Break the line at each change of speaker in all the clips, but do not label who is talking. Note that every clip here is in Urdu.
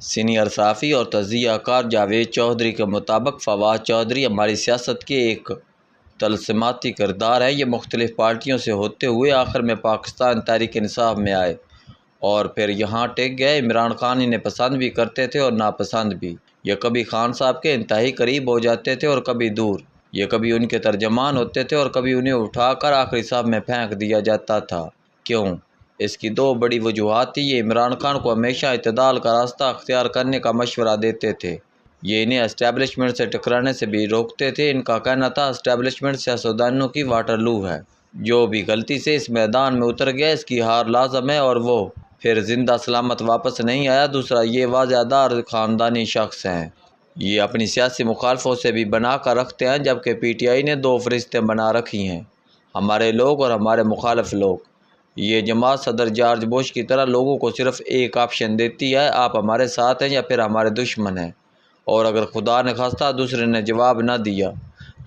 سینئر صحافی اور تجزیہ کار جاوید چودھری کے مطابق فواد چودھری ہماری سیاست کے ایک طلسماتی کردار ہے۔ یہ مختلف پارٹیوں سے ہوتے ہوئے آخر میں پاکستان تحریک انصاف میں آئے اور پھر یہاں ٹک گئے۔ عمران خان انہیں پسند بھی کرتے تھے اور ناپسند بھی۔ یہ کبھی خان صاحب کے انتہائی قریب ہو جاتے تھے اور کبھی دور۔ یہ کبھی ان کے ترجمان ہوتے تھے اور کبھی انہیں اٹھا کر آخری صف میں پھینک دیا جاتا تھا۔ کیوں؟ اس کی دو بڑی وجوہات تھیں۔ یہ عمران خان کو ہمیشہ اعتدال کا راستہ اختیار کرنے کا مشورہ دیتے تھے۔ یہ انہیں اسٹیبلشمنٹ سے ٹکرانے سے بھی روکتے تھے۔ ان کا کہنا تھا اسٹیبلشمنٹ سیاستدانوں کی واٹرلو ہے۔ جو بھی غلطی سے اس میدان میں اتر گیا اس کی ہار لازم ہے اور وہ پھر زندہ سلامت واپس نہیں آیا۔ دوسرا، یہ واضح دار خاندانی شخص ہیں۔ یہ اپنی سیاسی مخالفوں سے بھی بنا کر رکھتے ہیں، جبکہ پی ٹی آئی نے دو فہرستیں بنا رکھی ہیں: ہمارے لوگ اور ہمارے مخالف لوگ۔ یہ جماعت صدر جارج بش کی طرح لوگوں کو صرف ایک آپشن دیتی ہے: آپ ہمارے ساتھ ہیں یا پھر ہمارے دشمن ہیں۔ اور اگر خدا نخواستہ دوسرے نے جواب نہ دیا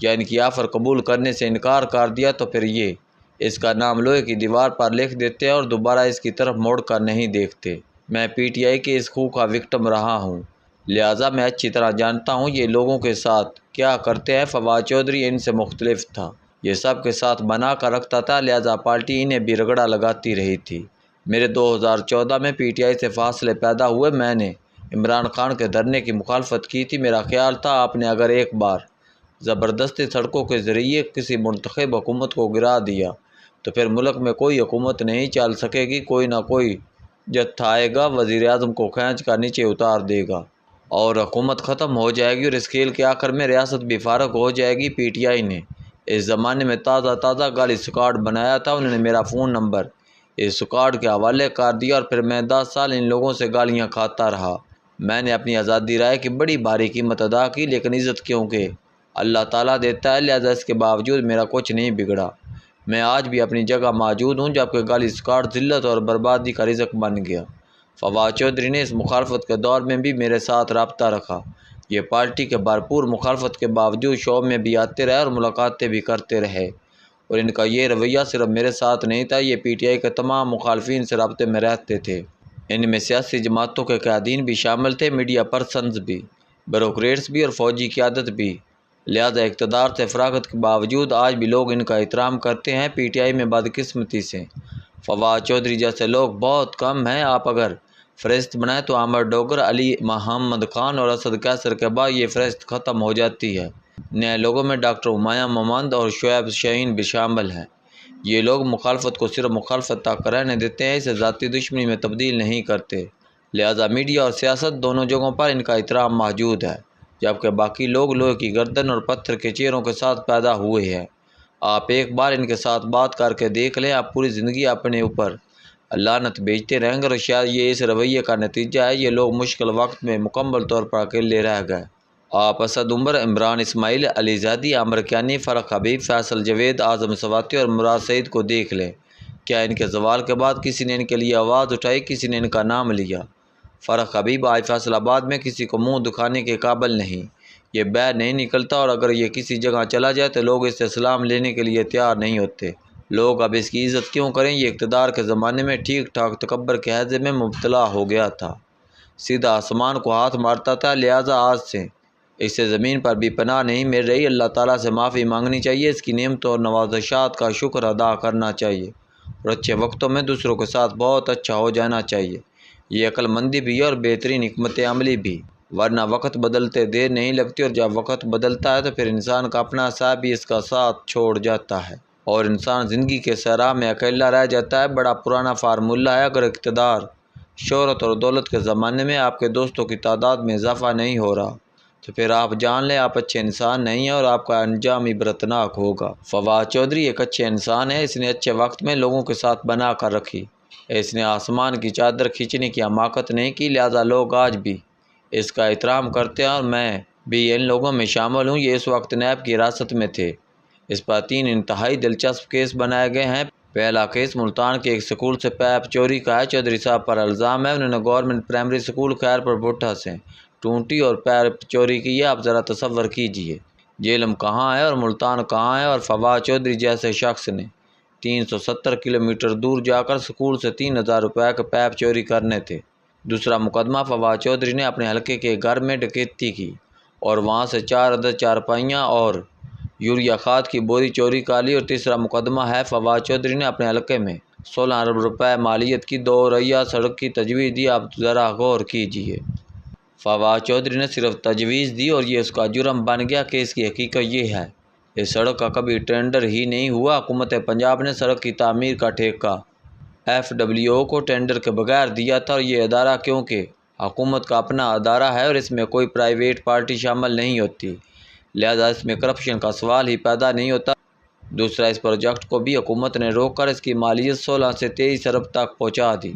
یا ان کی آفر قبول کرنے سے انکار کر دیا تو پھر یہ اس کا نام لوہے کی دیوار پر لکھ دیتے ہیں اور دوبارہ اس کی طرف مڑ کر نہیں دیکھتے۔ میں پی ٹی آئی کے اس خوں کا وکٹم رہا ہوں، لہٰذا میں اچھی طرح جانتا ہوں یہ لوگوں کے ساتھ کیا کرتے ہیں۔ فواد چودھری ان سے مختلف تھا۔ یہ سب کے ساتھ بنا کر رکھتا تھا، لہٰذا پارٹی انہیں بھی رگڑا لگاتی رہی تھی۔ میرے 2014 میں پی ٹی آئی سے فاصلے پیدا ہوئے۔ میں نے عمران خان کے دھرنے کی مخالفت کی تھی۔ میرا خیال تھا آپ نے اگر ایک بار زبردستی سڑکوں کے ذریعے کسی منتخب حکومت کو گرا دیا تو پھر ملک میں کوئی حکومت نہیں چل سکے گی۔ کوئی نہ کوئی جتھا آئے گا، وزیر اعظم کو کھینچ کر نیچے اتار دے گا اور حکومت ختم ہو جائے گی اور اس کھیل کے آخر میں ریاست بھی فارغ ہو جائے گی۔ پی ٹی آئی نے اس زمانے میں تازہ گالی سکواڈ بنایا تھا۔ انہوں نے میرا فون نمبر اس سکواڈ کے حوالے کر دیا اور پھر میں 10 سال ان لوگوں سے گالیاں کھاتا رہا۔ میں نے اپنی آزادی رائے کی بڑی بھاری قیمت ادا کی، لیکن عزت کیونکہ اللہ تعالیٰ دیتا ہے، لہٰذا اس کے باوجود میرا کچھ نہیں بگڑا۔ میں آج بھی اپنی جگہ موجود ہوں، جبکہ گالی سکواڈ ذلت اور بربادی کا رزق بن گیا۔ فواد چودھری نے اس مخالفت کے دور میں بھی میرے ساتھ رابطہ رکھا۔ یہ پارٹی کے بھرپور مخالفت کے باوجود شو میں بھی آتے رہے اور ملاقاتیں بھی کرتے رہے، اور ان کا یہ رویہ صرف میرے ساتھ نہیں تھا، یہ پی ٹی آئی کے تمام مخالفین سے رابطے میں رہتے تھے۔ ان میں سیاسی جماعتوں کے قائدین بھی شامل تھے، میڈیا پرسنز بھی، بیوروکریٹس بھی اور فوجی قیادت بھی۔ لہٰذا اقتدار سے فراغت کے باوجود آج بھی لوگ ان کا احترام کرتے ہیں۔ پی ٹی آئی میں بدقسمتی سے فواد چودھری جیسے لوگ بہت کم ہیں۔ آپ اگر فہرست بنائیں تو عامر ڈوگر، علی محمد خان اور اسد قیصر کے بعد یہ فہرست ختم ہو جاتی ہے۔ نئے لوگوں میں ڈاکٹر ہمایوں محمد اور شعیب شاہین بھی شامل ہیں۔ یہ لوگ مخالفت کو صرف مخالفت تک رہنے دیتے ہیں، اسے ذاتی دشمنی میں تبدیل نہیں کرتے۔ لہٰذا میڈیا اور سیاست دونوں جگہوں پر ان کا احترام موجود ہے، جبکہ باقی لوگ لوہے کی گردن اور پتھر کے چہروں کے ساتھ پیدا ہوئے ہیں۔ آپ ایک بار ان کے ساتھ بات کر کے دیکھ لیں، آپ پوری زندگی اپنے اوپر لعنت بھیجتے رہیں گے، اور شاید یہ اس رویے کا نتیجہ ہے۔ یہ لوگ مشکل وقت میں مکمل طور پر اکیلے رہ گئے۔ آپ اسد عمر، عمران اسماعیل، علی زیدی، عامر کیانی، فرق حبیب، فیصل جاوید، اعظم سواتی اور مراد سعید کو دیکھ لیں۔ کیا ان کے زوال کے بعد کسی نے ان کے لیے آواز اٹھائی؟ کسی نے ان کا نام لیا؟ فرق حبیب آج فیصل آباد میں کسی کو منہ دکھانے کے قابل نہیں، یہ باہر نہیں نکلتا، اور اگر یہ کسی جگہ چلا جائے تو لوگ اس سے سلام لینے کے لیے تیار نہیں ہوتے۔ لوگ اب اس کی عزت کیوں کریں؟ یہ اقتدار کے زمانے میں ٹھیک ٹھاک تکبر کے ہیضے میں مبتلا ہو گیا تھا، سیدھا آسمان کو ہاتھ مارتا تھا، لہٰذا آج سے اسے زمین پر بھی پناہ نہیں مل رہی۔ اللہ تعالیٰ سے معافی مانگنی چاہیے، اس کی نعمتوں اور نوازشات کا شکر ادا کرنا چاہیے، اور اچھے وقتوں میں دوسروں کے ساتھ بہت اچھا ہو جانا چاہیے۔ یہ عقل مندی بھی ہے اور بہترین حکمت عملی بھی، ورنہ وقت بدلتے دیر نہیں لگتی، اور جب وقت بدلتا ہے تو پھر انسان کا اپنا صاحب بھی اس کا ساتھ چھوڑ جاتا ہے اور انسان زندگی کے صحرا میں اکیلا رہ جاتا ہے۔ بڑا پرانا فارمولہ ہے، اگر اقتدار، شہرت اور دولت کے زمانے میں آپ کے دوستوں کی تعداد میں اضافہ نہیں ہو رہا تو پھر آپ جان لیں آپ اچھے انسان نہیں ہیں اور آپ کا انجام عبرتناک ہوگا۔ فواد چودھری ایک اچھے انسان ہے، اس نے اچھے وقت میں لوگوں کے ساتھ بنا کر رکھی، اس نے آسمان کی چادر کھینچنے کی حماقت نہیں کی، لہٰذا لوگ آج بھی اس کا احترام کرتے ہیں، اور میں بھی ان لوگوں میں شامل ہوں۔ یہ اس وقت نیب کی حراست میں تھے۔ اس پر 3 انتہائی دلچسپ کیس بنائے گئے ہیں۔ پہلا کیس ملتان کے ایک سکول سے پیپ چوری کا ہے۔ چودھری صاحب پر الزام ہے انہوں نے government primary school Khairpur Bhatta سے ٹونٹی اور پیپ چوری کی ہے۔ آپ ذرا تصور کیجئے جہلم کہاں ہے اور ملتان کہاں ہے، اور فواد چودھری جیسے شخص نے 370 کلومیٹر دور جا کر سکول سے 3000 روپے کے پیپ چوری کرنے تھے۔ دوسرا مقدمہ، فواد چودھری نے اپنے حلقے کے گھر میں ڈکیتی کی اور وہاں سے 4 عدد چارپائیاں اور یوریا کھاد کی بوری چوری کر لی۔ اور تیسرا مقدمہ ہے، فواد چودھری نے اپنے حلقے میں 16 ارب روپے مالیت کی 2 ریا سڑک کی تجویز دی۔ آپ ذرا غور کیجیے، فواد چودھری نے صرف تجویز دی اور یہ اس کا جرم بن گیا کہ اس کی حقیقت یہ ہے اس سڑک کا کبھی ٹینڈر ہی نہیں ہوا۔ حکومت پنجاب نے سڑک کی تعمیر کا ٹھیکہ FWO کو ٹینڈر کے بغیر دیا تھا، اور یہ ادارہ کیونکہ حکومت کا اپنا ادارہ ہے اور اس میں کوئی پرائیویٹ پارٹی شامل نہیں ہوتی، لہذا اس میں کرپشن کا سوال ہی پیدا نہیں ہوتا۔ دوسرا، اس پروجیکٹ کو بھی حکومت نے روک کر اس کی مالیت 16 سے 23 ارب تک پہنچا دی۔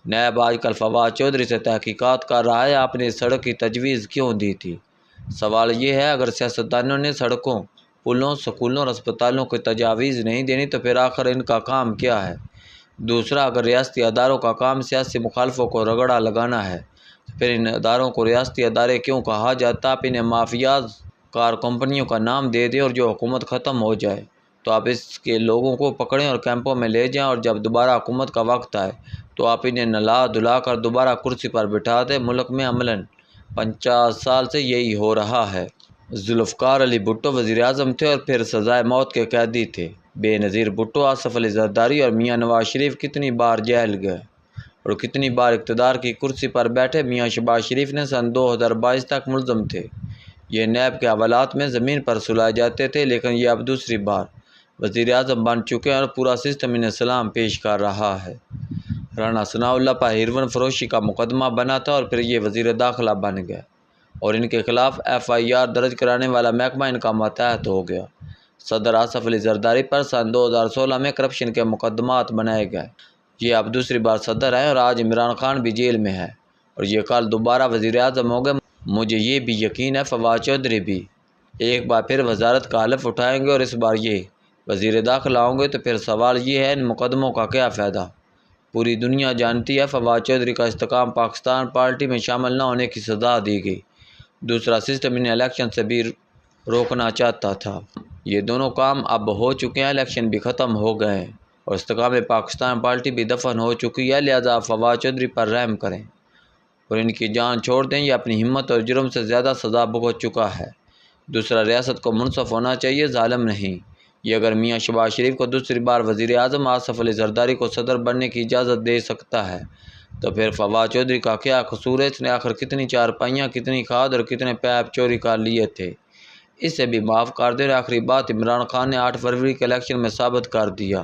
نیب آج کل فواد چودھری سے تحقیقات کر رہا ہے، آپ نے اس سڑک کی تجویز کیوں دی تھی؟ سوال یہ ہے، اگر سیاستدانوں نے سڑکوں، پلوں، سکولوں اور اسپتالوں کو تجاویز نہیں دینی تو پھر آخر ان کا کام کیا ہے؟ دوسرا، اگر ریاستی اداروں کا کام سیاسی مخالفوں کو رگڑا لگانا ہے تو پھر ان اداروں کو ریاستی ادارے کیوں کہا جاتا؟ آپ انہیں مافیاز کار کمپنیوں کا نام دے دیں اور جو حکومت ختم ہو جائے تو آپ اس کے لوگوں کو پکڑیں اور کیمپوں میں لے جائیں، اور جب دوبارہ حکومت کا وقت آئے تو آپ انہیں نلا دھلا کر دوبارہ کرسی پر بٹھا دیں۔ ملک میں عملاً 50 سال سے یہی ہو رہا ہے۔ ذوالفقار علی بھٹو وزیر اعظم تھے اور پھر سزائے موت کے قیدی تھے۔ بے نظیر بھٹو، آصف علی زرداری اور میاں نواز شریف کتنی بار جیل گئے اور کتنی بار اقتدار کی کرسی پر بیٹھے؟ میاں شہباز شریف نے سن 2022 تک ملزم تھے۔ یہ نیب کے حوالات میں زمین پر سلائے جاتے تھے، لیکن یہ اب دوسری بار وزیر اعظم بن چکے ہیں اور پورا سسٹم انہیں سلام پیش کر رہا ہے۔ رانا ثناء اللہ پر ہیروئن فروشی کا مقدمہ بنا تھا اور پھر یہ وزیر داخلہ بن گئے اور ان کے خلاف FIR درج کرانے والا محکمہ ان کا ماتحت ہو گیا۔ صدر آصف علی زرداری پر سن 2016 میں کرپشن کے مقدمات بنائے گئے۔ یہ اب دوسری بار صدر ہیں اور آج عمران خان بھی جیل میں ہے اور یہ کل دوبارہ وزیر اعظم ہوں گے۔ مجھے یہ بھی یقین ہے فواد چودھری بھی ایک بار پھر وزارت کا حلف اٹھائیں گے اور اس بار یہ وزیر داخلہ ہوں گے۔ تو پھر سوال یہ ہے، ان مقدموں کا کیا فائدہ؟ پوری دنیا جانتی ہے فواد چودھری کا استحکام پاکستان پارٹی میں شامل نہ ہونے کی سزا دی گئی۔ دوسرا، سسٹم انہیں الیکشن سے بھی روکنا چاہتا تھا۔ یہ دونوں کام اب ہو چکے ہیں، الیکشن بھی ختم ہو گئے ہیں اور استحکام پاکستان پارٹی بھی دفن ہو چکی ہے، لہذا آپ فواد چودھری پر رحم کریں اور ان کی جان چھوڑ دیں۔ یہ اپنی ہمت اور جرم سے زیادہ سزا بھگت چکا ہے۔ دوسرا، ریاست کو منصف ہونا چاہیے، ظالم نہیں۔ یہ اگر میاں شہباز شریف کو دوسری بار وزیر اعظم، آصف علی زرداری کو صدر بننے کی اجازت دے سکتا ہے تو پھر فواد چودھری کا کیا قصور ہے؟ اس نے آخر کتنی چارپائیاں، کتنی کھاد اور کتنے پیپ چوری کر لیے تھے؟ اسے بھی معاف کر دیں۔ آخری بات، عمران خان نے 8 فروری کے الیکشن میں ثابت کر دیا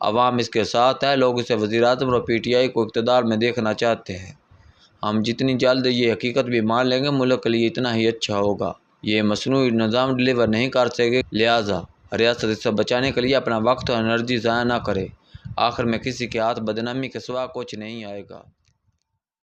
عوام اس کے ساتھ ہے۔ لوگ اسے وزیر اعظم اور PTI کو اقتدار میں دیکھنا چاہتے ہیں۔ ہم جتنی جلد یہ حقیقت بھی مان لیں گے، ملک کے لیے اتنا ہی اچھا ہوگا۔ یہ مصنوعی نظام ڈیلیور نہیں کر سکے، لہٰذا ریاست اس سے بچانے کے لیے اپنا وقت اور انرجی ضائع نہ کرے۔ آخر میں کسی کے ہاتھ بدنامی کے سوا کچھ نہیں آئے گا۔